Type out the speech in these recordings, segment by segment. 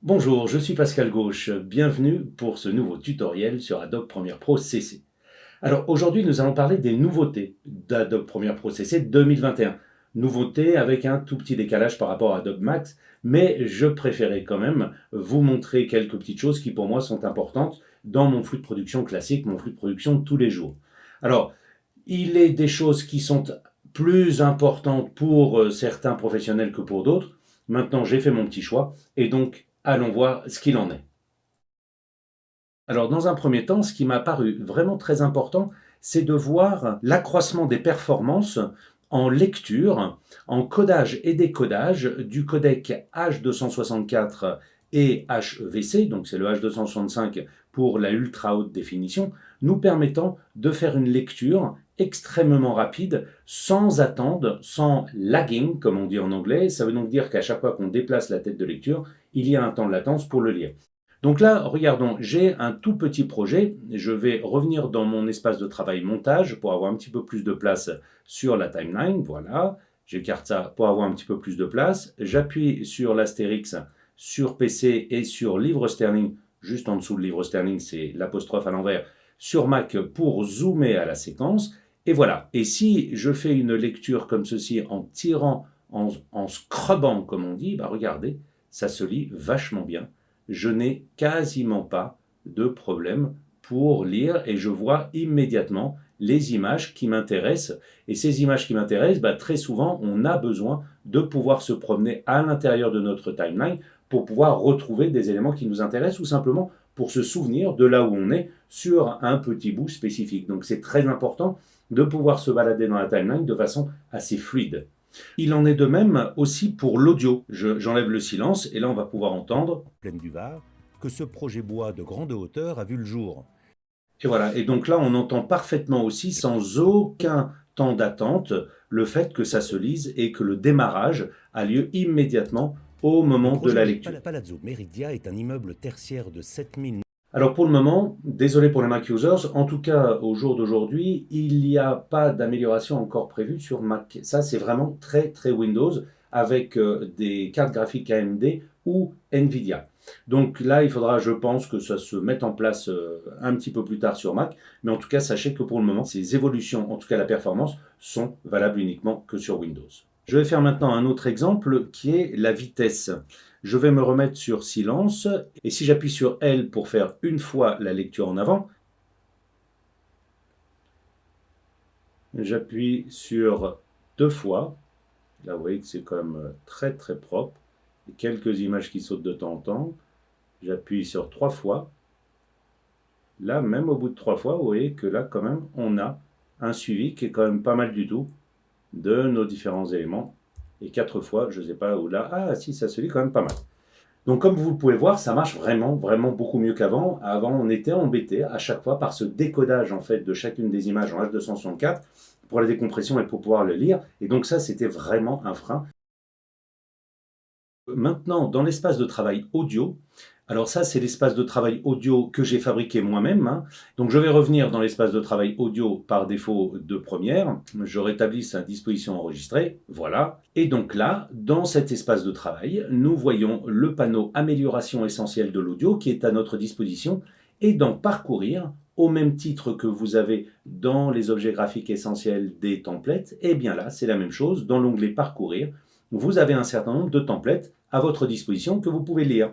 Bonjour, je suis Pascal Gauche, bienvenue pour ce nouveau tutoriel sur Adobe Premiere Pro CC. Alors aujourd'hui nous allons parler des nouveautés d'Adobe Premiere Pro CC 2021. Nouveautés avec un tout petit décalage par rapport à Adobe Max, mais je préférais quand même vous montrer quelques petites choses qui pour moi sont importantes dans mon flux de production classique, mon flux de production de tous les jours. Alors, il est des choses qui sont plus importantes pour certains professionnels que pour d'autres. Maintenant, j'ai fait mon petit choix et donc allons voir ce qu'il en est. Alors, dans un premier temps, ce qui m'a paru vraiment très important, c'est de voir l'accroissement des performances en lecture, en codage et décodage du codec H264 et HEVC, donc c'est le H265 pour la ultra haute définition, nous permettant de faire une lecture extrêmement rapide, sans attendre, sans lagging, comme on dit en anglais. Ça veut donc dire qu'à chaque fois qu'on déplace la tête de lecture, il y a un temps de latence pour le lire. Donc là, regardons, j'ai un tout petit projet. Je vais revenir dans mon espace de travail montage pour avoir un petit peu plus de place sur la timeline. Voilà, j'écarte ça pour avoir un petit peu plus de place. J'appuie sur l'astérix sur PC et sur livre sterling, juste en dessous de livre sterling, c'est l'apostrophe à l'envers, sur Mac pour zoomer à la séquence. Et voilà. Et si je fais une lecture comme ceci en tirant, en scrubbant, comme on dit, bah regardez, ça se lit vachement bien. Je n'ai quasiment pas de problème pour lire et je vois immédiatement les images qui m'intéressent. Et ces images qui m'intéressent, bah, très souvent, on a besoin de pouvoir se promener à l'intérieur de notre timeline pour pouvoir retrouver des éléments qui nous intéressent ou simplement pour se souvenir de là où on est sur un petit bout spécifique. Donc c'est très important de pouvoir se balader dans la timeline de façon assez fluide. Il en est de même aussi pour l'audio. J'enlève le silence et là on va pouvoir entendre Plaine du Var, que ce projet bois de grande hauteur a vu le jour. et voilà. Et donc là on entend parfaitement aussi sans aucun temps d'attente le fait que ça se lise et que le démarrage a lieu immédiatement au Le moment de projet la lecture. Palazzo Meridia est un immeuble tertiaire de 7000. Alors pour le moment, désolé pour les Mac users, en tout cas au jour d'aujourd'hui, il n'y a pas d'amélioration encore prévue sur Mac. Ça c'est vraiment très très Windows avec des cartes graphiques AMD ou Nvidia. Donc là, il faudra, je pense, que ça se mette en place un petit peu plus tard sur Mac. Mais en tout cas, sachez que pour le moment, ces évolutions, en tout cas la performance, sont valables uniquement que sur Windows. Je vais faire maintenant un autre exemple qui est la vitesse. Je vais me remettre sur silence et si j'appuie sur L pour faire une fois la lecture en avant, j'appuie sur deux fois. Là, vous voyez que c'est quand même très très propre. Et quelques images qui sautent de temps en temps. J'appuie sur trois fois. Là, même au bout de trois fois, vous voyez que là, quand même, on a un suivi qui est quand même pas mal du tout de nos différents éléments. Et quatre fois, je ne sais pas où là, ah si, ça se lit quand même pas mal. Donc comme vous pouvez voir, ça marche vraiment, vraiment beaucoup mieux qu'avant. Avant, on était embêté à chaque fois par ce décodage en fait de chacune des images en H264 pour la décompression et pour pouvoir le lire. Et donc ça, c'était vraiment un frein. Maintenant, dans l'espace de travail audio, alors ça, c'est l'espace de travail audio que j'ai fabriqué moi-même, hein. Donc je vais revenir dans l'espace de travail audio par défaut de Première. Je rétablis sa disposition enregistrée, voilà. Et donc là, dans cet espace de travail, nous voyons le panneau amélioration essentielle de l'audio qui est à notre disposition. Et dans parcourir, au même titre que vous avez dans les objets graphiques essentiels des templates, et bien là, c'est la même chose. Dans l'onglet parcourir, vous avez un certain nombre de templates à votre disposition que vous pouvez lire.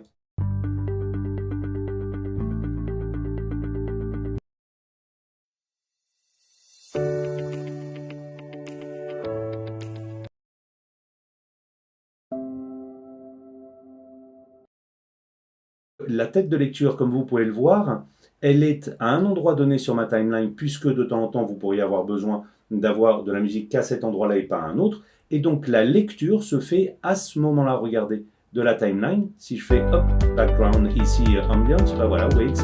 La tête de lecture, comme vous pouvez le voir, elle est à un endroit donné sur ma timeline, puisque de temps en temps, vous pourriez avoir besoin d'avoir de la musique qu'à cet endroit-là et pas à un autre. Et donc, la lecture se fait à ce moment-là, regardez, de la timeline. Si je fais, hop, background, ici, ambiance, ben voilà, vous voyez que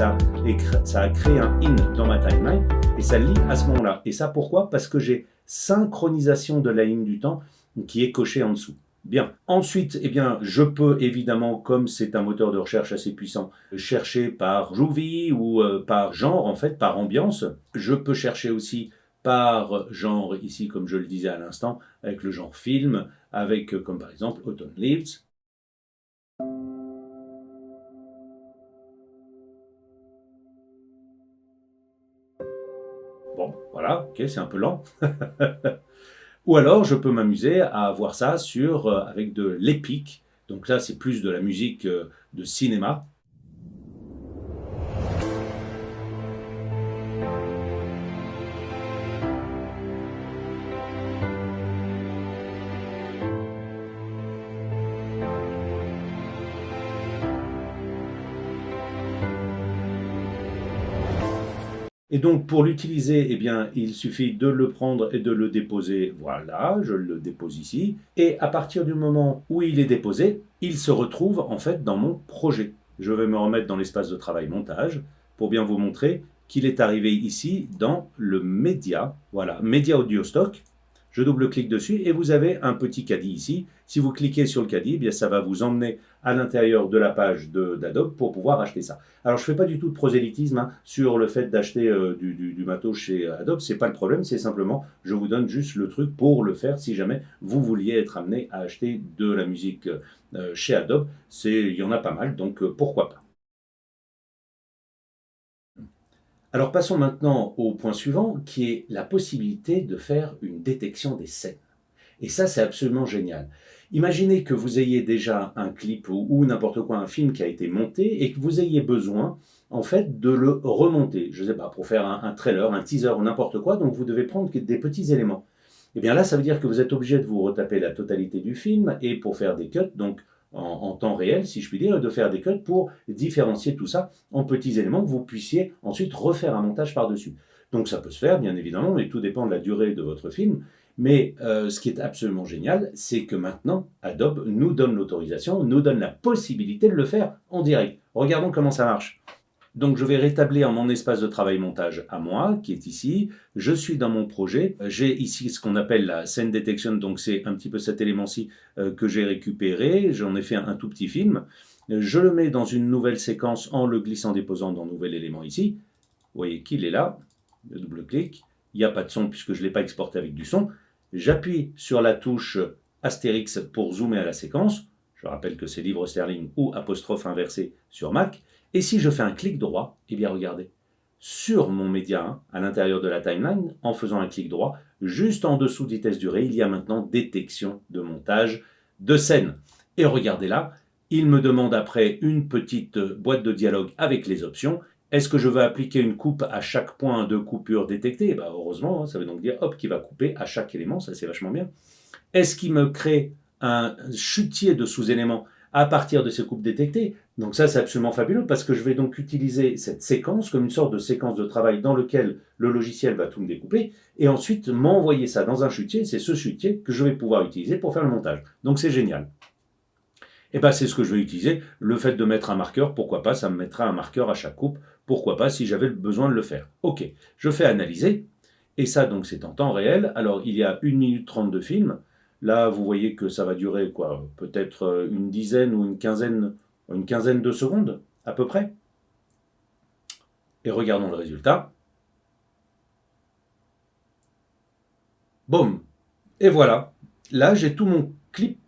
ça a créé un in dans ma timeline, et ça lit à ce moment-là. Et ça, pourquoi? Parce que j'ai synchronisation de la ligne du temps qui est cochée en dessous. Bien. Ensuite, eh bien, je peux évidemment, comme c'est un moteur de recherche assez puissant, chercher par groovy ou par genre, en fait, par ambiance. Je peux chercher aussi par genre, ici, comme je le disais à l'instant, avec le genre film, avec, comme par exemple, Autumn Leaves. Bon, voilà, ok, c'est un peu lent. Ou alors, je peux m'amuser à voir ça avec de l'épique. Donc là, c'est plus de la musique de cinéma. Et donc, pour l'utiliser, eh bien, il suffit de le prendre et de le déposer. Voilà, je le dépose ici. Et à partir du moment où il est déposé, il se retrouve en fait dans mon projet. Je vais me remettre dans l'espace de travail montage pour bien vous montrer qu'il est arrivé ici dans le média. Voilà, média audio stock. Je double-clique dessus et vous avez un petit caddie ici. Si vous cliquez sur le caddie, eh bien, ça va vous emmener à l'intérieur de la page d'Adobe pour pouvoir acheter ça. Alors, je ne fais pas du tout de prosélytisme sur le fait d'acheter du matos chez Adobe. Ce n'est pas le problème, c'est simplement, je vous donne juste le truc pour le faire si jamais vous vouliez être amené à acheter de la musique chez Adobe. Il y en a pas mal, donc pourquoi pas. Alors passons maintenant au point suivant, qui est la possibilité de faire une détection des scènes. Et ça, c'est absolument génial. Imaginez que vous ayez déjà un clip ou n'importe quoi, un film qui a été monté et que vous ayez besoin, en fait, de le remonter. Je ne sais pas, pour faire un trailer, un teaser ou n'importe quoi, donc vous devez prendre des petits éléments. Et bien là, ça veut dire que vous êtes obligé de vous retaper la totalité du film et pour faire des cuts, donc en temps réel, si je puis dire, de faire des cuts pour différencier tout ça en petits éléments que vous puissiez ensuite refaire un montage par-dessus. Donc ça peut se faire, bien évidemment, mais tout dépend de la durée de votre film. Mais ce qui est absolument génial, c'est que maintenant, Adobe nous donne l'autorisation, nous donne la possibilité de le faire en direct. Regardons comment ça marche. Donc je vais rétablir mon espace de travail montage à moi, qui est ici. Je suis dans mon projet. J'ai ici ce qu'on appelle la scène detection, donc c'est un petit peu cet élément-ci que j'ai récupéré. J'en ai fait un tout petit film. Je le mets dans une nouvelle séquence en le glissant-déposant dans nouvel élément ici. Vous voyez qu'il est là. Le double-clic. Il n'y a pas de son puisque je ne l'ai pas exporté avec du son. J'appuie sur la touche Astérix pour zoomer à la séquence. Je rappelle que c'est livre sterling ou apostrophe inversé sur Mac. Et si je fais un clic droit, eh bien regardez, sur mon média 1, à l'intérieur de la timeline, en faisant un clic droit, juste en dessous de vitesse durée, il y a maintenant détection de montage de scène. Et regardez là, il me demande après une petite boîte de dialogue avec les options. Est-ce que je veux appliquer une coupe à chaque point de coupure détecté? Heureusement, ça veut donc dire qu'il va couper à chaque élément, ça c'est vachement bien. Est-ce qu'il me crée un chutier de sous-éléments à partir de ces coupes détectées? Donc ça, c'est absolument fabuleux parce que je vais donc utiliser cette séquence comme une sorte de séquence de travail dans lequel le logiciel va tout me découper et ensuite m'envoyer ça dans un chutier. C'est ce chutier que je vais pouvoir utiliser pour faire le montage. Donc c'est génial. Et c'est ce que je vais utiliser. Le fait de mettre un marqueur, pourquoi pas, ça me mettra un marqueur à chaque coupe. Pourquoi pas si j'avais besoin de le faire. Ok, je fais analyser. Et ça, donc, c'est en temps réel. Alors, il y a 1 minute 30 de film. Là, vous voyez que ça va durer quoi, peut-être une dizaine ou une quinzaine de secondes, à peu près. Et regardons le résultat. Boum. Et voilà. Là, j'ai tout mon clip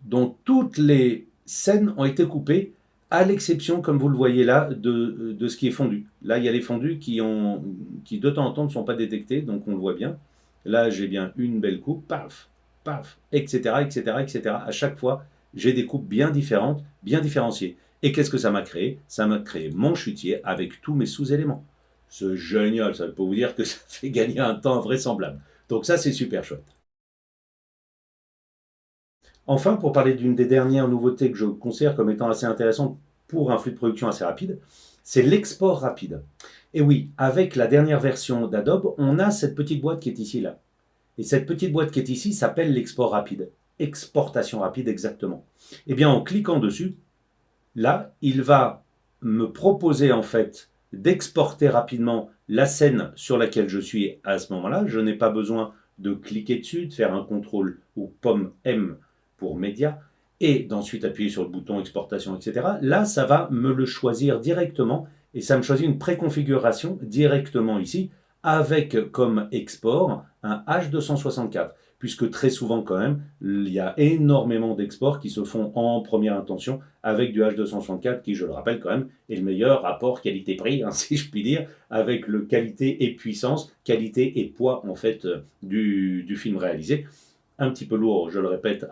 dont toutes les scènes ont été coupées, à l'exception, comme vous le voyez là, de ce qui est fondu. Là, il y a les fondus qui de temps en temps ne sont pas détectés, donc on le voit bien. Là, j'ai bien une belle coupe, paf, paf, etc., etc., etc. À chaque fois, j'ai des coupes bien différentes, bien différenciées. Et qu'est-ce que ça m'a créé? Ça m'a créé mon chutier avec tous mes sous-éléments. C'est génial, ça peut vous dire que ça fait gagner un temps vraisemblable. Donc ça, c'est super chouette. Enfin, pour parler d'une des dernières nouveautés que je considère comme étant assez intéressante pour un flux de production assez rapide, c'est l'export rapide. Et oui, avec la dernière version d'Adobe, on a cette petite boîte qui est ici là. Et cette petite boîte qui est ici s'appelle l'export rapide. Exportation rapide exactement. Eh bien, en cliquant dessus, là, il va me proposer en fait d'exporter rapidement la scène sur laquelle je suis à ce moment-là. Je n'ai pas besoin de cliquer dessus, de faire un CTRL ou pomme M pour média, et d'ensuite appuyer sur le bouton exportation, etc. Là, ça va me le choisir directement, et ça me choisit une préconfiguration directement ici, avec comme export un H264. puisque très souvent quand même, il y a énormément d'exports qui se font en première intention avec du H264 qui, je le rappelle quand même, est le meilleur rapport qualité-prix, hein, si je puis dire, avec le qualité et puissance, qualité et poids en fait du film réalisé. Un petit peu lourd, je le répète,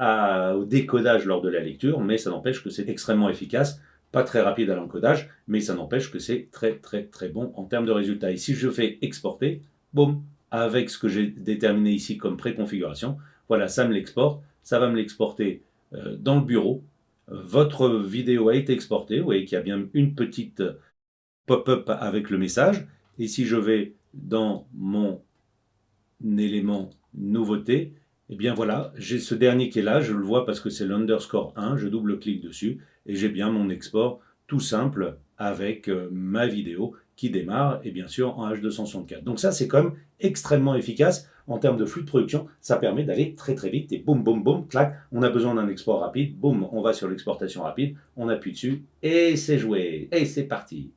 au décodage lors de la lecture, mais ça n'empêche que c'est extrêmement efficace. Pas très rapide à l'encodage, mais ça n'empêche que c'est très très très bon en termes de résultats. Et si je fais exporter, boum, avec ce que j'ai déterminé ici comme préconfiguration, voilà, ça me l'exporte, ça va me l'exporter dans le bureau. Votre vidéo a été exportée, vous voyez qu'il y a bien une petite pop-up avec le message. Et si je vais dans mon élément nouveauté, et bien voilà, j'ai ce dernier qui est là, je le vois parce que c'est l'underscore 1, je double-clique dessus et j'ai bien mon export tout simple avec ma vidéo qui démarre et bien sûr en H264. Donc ça c'est quand même extrêmement efficace en termes de flux de production, ça permet d'aller très très vite et boum boum boum, clac, on a besoin d'un export rapide, boum, on va sur l'exportation rapide, on appuie dessus et c'est joué, et c'est parti.